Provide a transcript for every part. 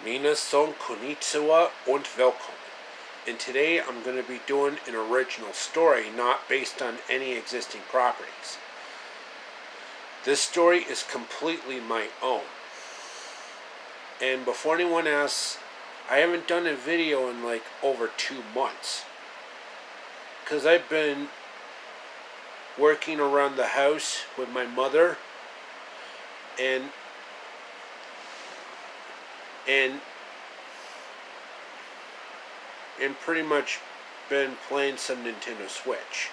Minasan konnichiwa und willkommen. And today I'm going to be doing an original story not based on any existing properties. This story is completely my own. And before anyone asks, I haven't done a video in like over 2 months. Because I've been working around the house with my mother and pretty much been playing some Nintendo Switch.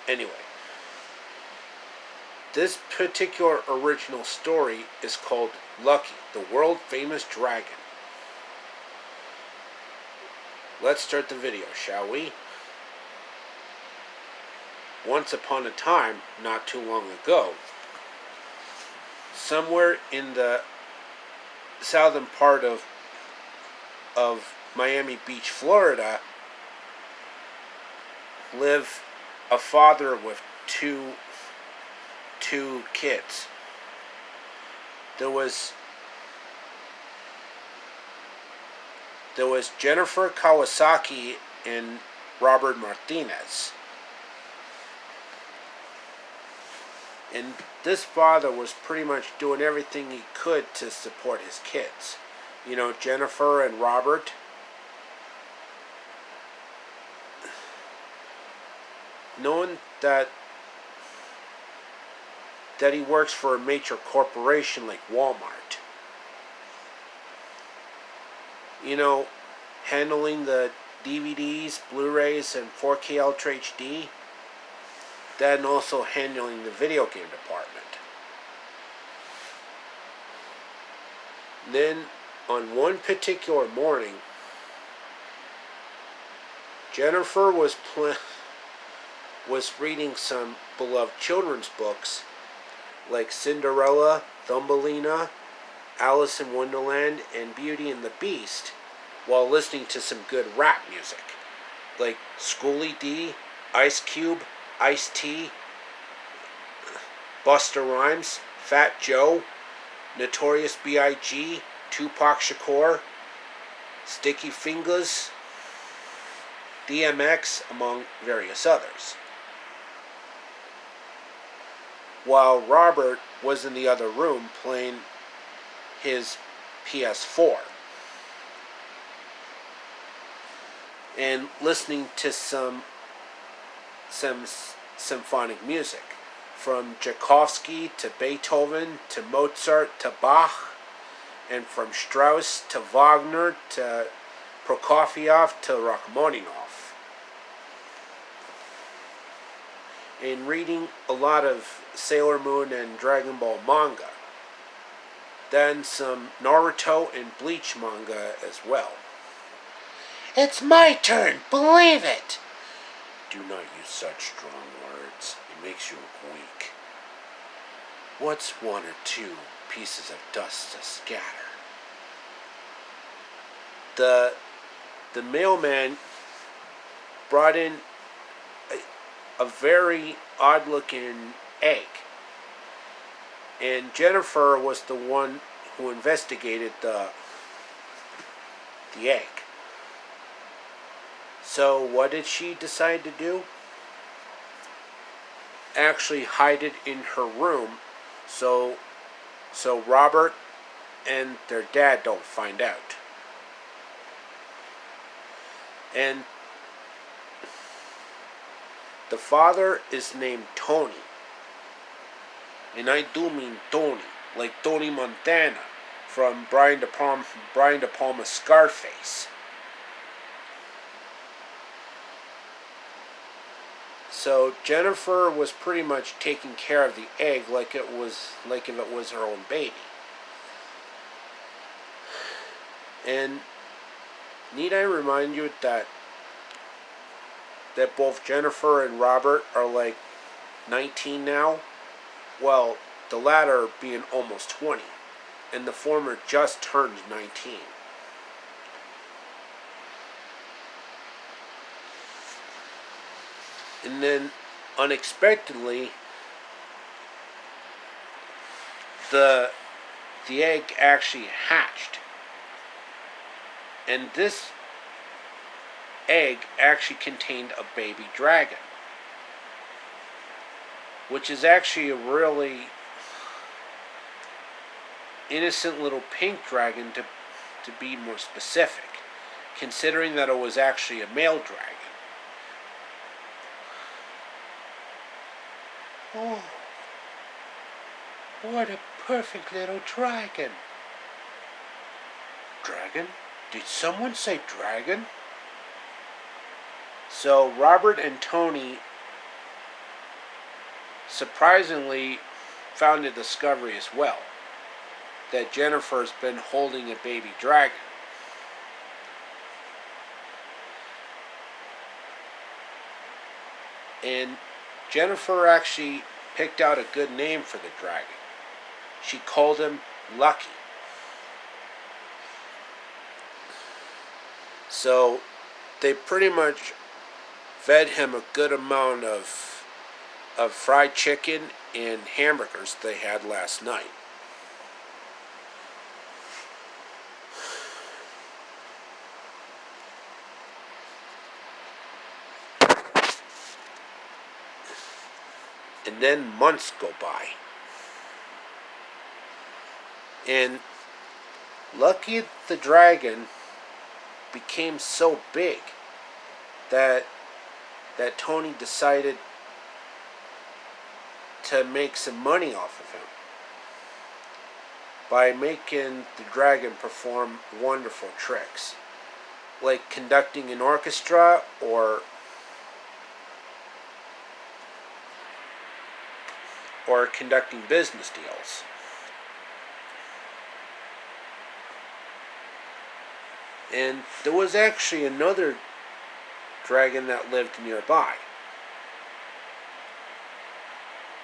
Anyway, this particular original story is called Lucky, the World Famous Dragon. Let's start the video, shall we? Once upon a time, not too long ago, somewhere in the southern part of Miami Beach, Florida, lived a father with two kids. There was Jennifer Kawasaki and Robert Martinez. And this father was pretty much doing everything he could to support his kids. You know, Jennifer and Robert. Knowing that he works for a major corporation like Walmart. You know, handling the DVDs, Blu-rays, and 4K Ultra HD. Then also handling the video game department. Then, on one particular morning, Jennifer was reading some beloved children's books like Cinderella, Thumbelina, Alice in Wonderland, and Beauty and the Beast, while listening to some good rap music like Schoolie D, Ice Cube, Ice-T, Busta Rhymes, Fat Joe, Notorious B.I.G., Tupac Shakur, Sticky Fingers, DMX, among various others. While Robert was in the other room playing his PS4 and listening to some symphonic music, from Tchaikovsky to Beethoven to Mozart to Bach, and from Strauss to Wagner to Prokofiev to Rachmaninoff. And reading a lot of Sailor Moon and Dragon Ball manga. Then some Naruto and Bleach manga as well. It's my turn, believe it! Do not use such strong words. It makes you look weak. What's 1 or 2 pieces of dust to scatter? The mailman brought in a very odd-looking egg. And Jennifer was the one who investigated the egg. So what did she decide to do? Actually hide it in her room so Robert and their dad don't find out. And the father is named Tony. And I do mean Tony, like Tony Montana from Brian De Palma's Scarface. So Jennifer was pretty much taking care of the egg like if it was her own baby. And need I remind you that both Jennifer and Robert are like 19 now? Well, the latter being almost 20, and the former just turned 19. And then, unexpectedly, the the egg actually hatched. And this egg actually contained a baby dragon, which is actually a really innocent little pink dragon, to be more specific, considering that it was actually a male dragon. Oh, what a perfect little dragon. Dragon? Did someone say dragon? So Robert and Tony surprisingly found a discovery as well, that Jennifer's been holding a baby dragon. And Jennifer actually picked out a good name for the dragon. She called him Lucky. So they pretty much fed him a good amount of fried chicken and hamburgers they had last night. And then months go by. And Lucky the dragon became so big that Tony decided to make some money off of him by making the dragon perform wonderful tricks, like conducting an orchestra or conducting business deals. And there was actually another dragon that lived nearby,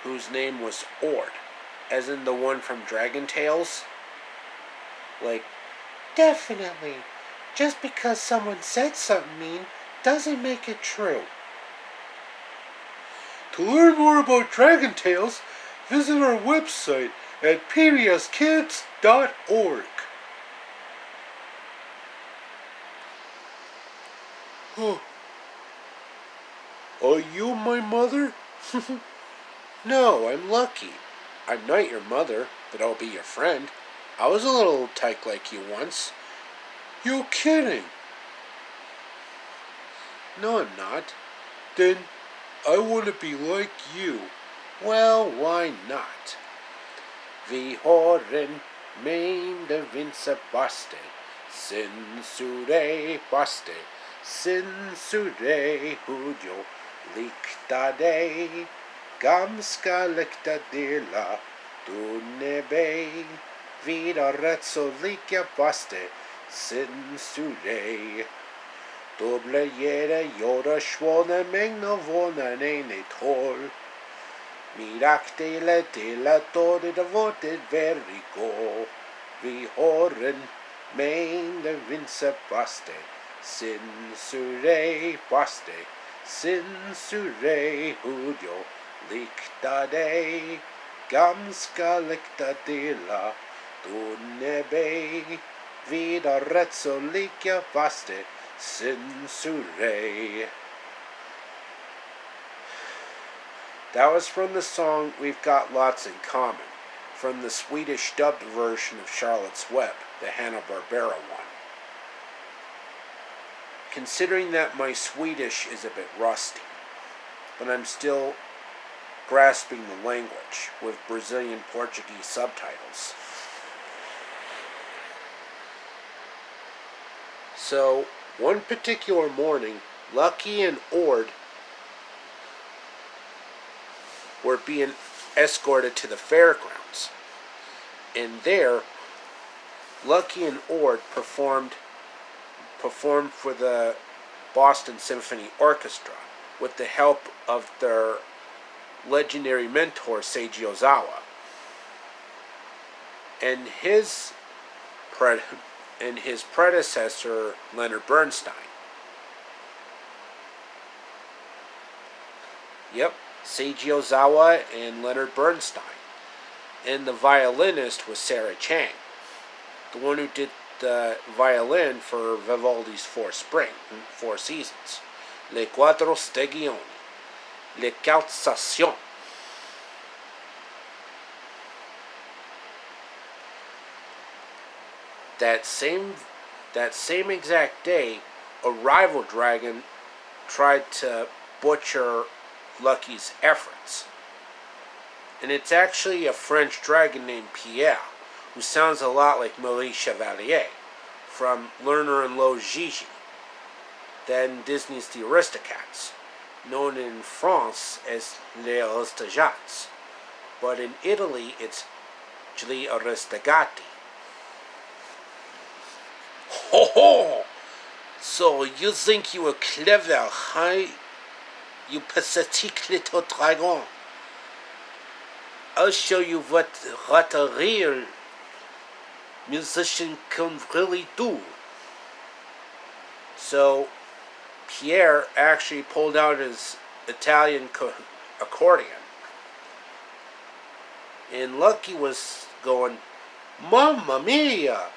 whose name was Ord, as in the one from Dragon Tales. Like, definitely, just because someone said something mean doesn't make it true. To learn more about Dragon Tales, visit our website at pbskids.org. Oh. Are you my mother? No, I'm Lucky. I'm not your mother, but I'll be your friend. I was a little tyke like you once. You're kidding. No, I'm not. Then I want to be like you. Well, why not? Vi har en mängd vinser baste. Censure baste. Censure hur jag liktar dig. Ganska likta dela. Dunnebej. Vidare så lika baste. Censure. Då blir det gjorda svåna mängder vånar en i tål. Miraktilet till att då det var det verkå. Vi har en mängd vinser baste. Censure baste. Censure hur jag liktar dig. Ganska likta dela. Dunnebej. Vidare så lika baste. Censure. That was from the song We've Got Lots in Common, from the Swedish dubbed version of Charlotte's Web, the Hanna-Barbera one. Considering that my Swedish is a bit rusty, but I'm still grasping the language with Brazilian Portuguese subtitles. So, one particular morning, Lucky and Ord were being escorted to the fairgrounds. And there, Lucky and Ord performed for the Boston Symphony Orchestra with the help of their legendary mentor Seiji Ozawa and his predecessor Leonard Bernstein. Yep, Seiji Ozawa and Leonard Bernstein. And the violinist was Sarah Chang, the one who did the violin for Vivaldi's Four Seasons, Le Quattro Stagioni, Le Calzation. That same exact day, a rival dragon tried to butcher Lucky's efforts. And it's actually a French dragon named Pierre, who sounds a lot like Maurice Chevalier from Lerner and Loewe's Gigi, then Disney's The Aristocats, known in France as Les Aristogats, but in Italy it's Gli Aristogati. Ho ho! So you think you were clever, huh? You pathetic little dragon. I'll show you what a real musician can really do. So Pierre actually pulled out his Italian accordion. And Lucky was going, Mamma mia!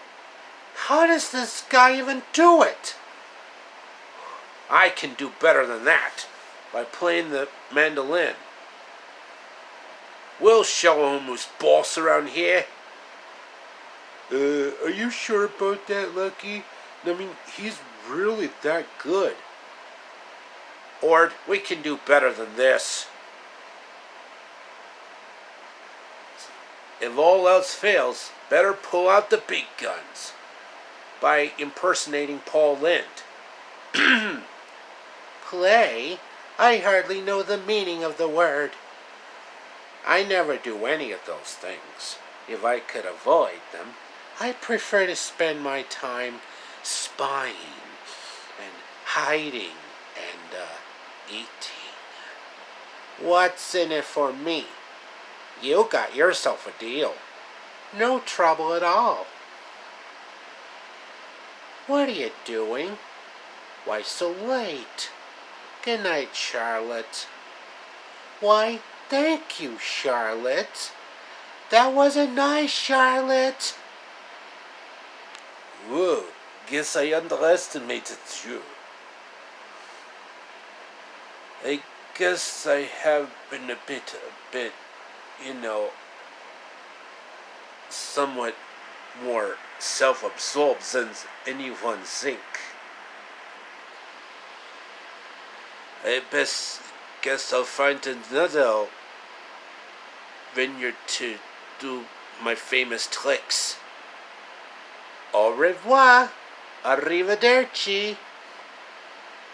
How does this guy even do it? I can do better than that by playing the mandolin. We'll show him who's boss around here. Are you sure about that, Lucky? I mean, he's really that good. Or we can do better than this. If all else fails, better pull out the big guns. By impersonating Paul Lynde. Play? I hardly know the meaning of the word. I never do any of those things. If I could avoid them, I prefer to spend my time spying and hiding and eating. What's in it for me? You got yourself a deal. No trouble at all. What are you doing? Why so late? Good night, Charlotte. Why, thank you, Charlotte. That wasn't nice, Charlotte. Whoa, guess I underestimated you. I guess I have been a bit, somewhat more self-absorbed than anyone think. I guess I'll find another vineyard to do my famous tricks. Au revoir, arrivederci,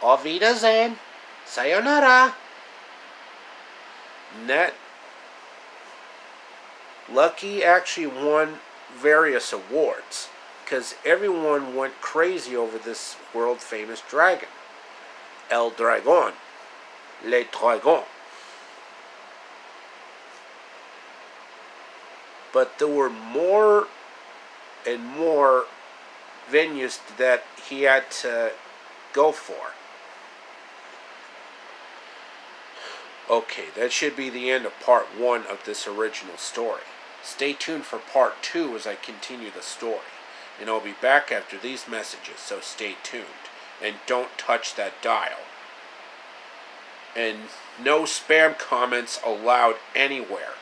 auf Wiedersehen, sayonara. Net Lucky actually won various awards because everyone went crazy over this world famous dragon. El Dragon, Le Dragon. But there were more and more venues that he had to go for. Okay, that should be the end of part 1 of this original story. Stay tuned for part 2 as I continue the story. And I'll be back after these messages, so stay tuned. And don't touch that dial. And no spam comments allowed anywhere.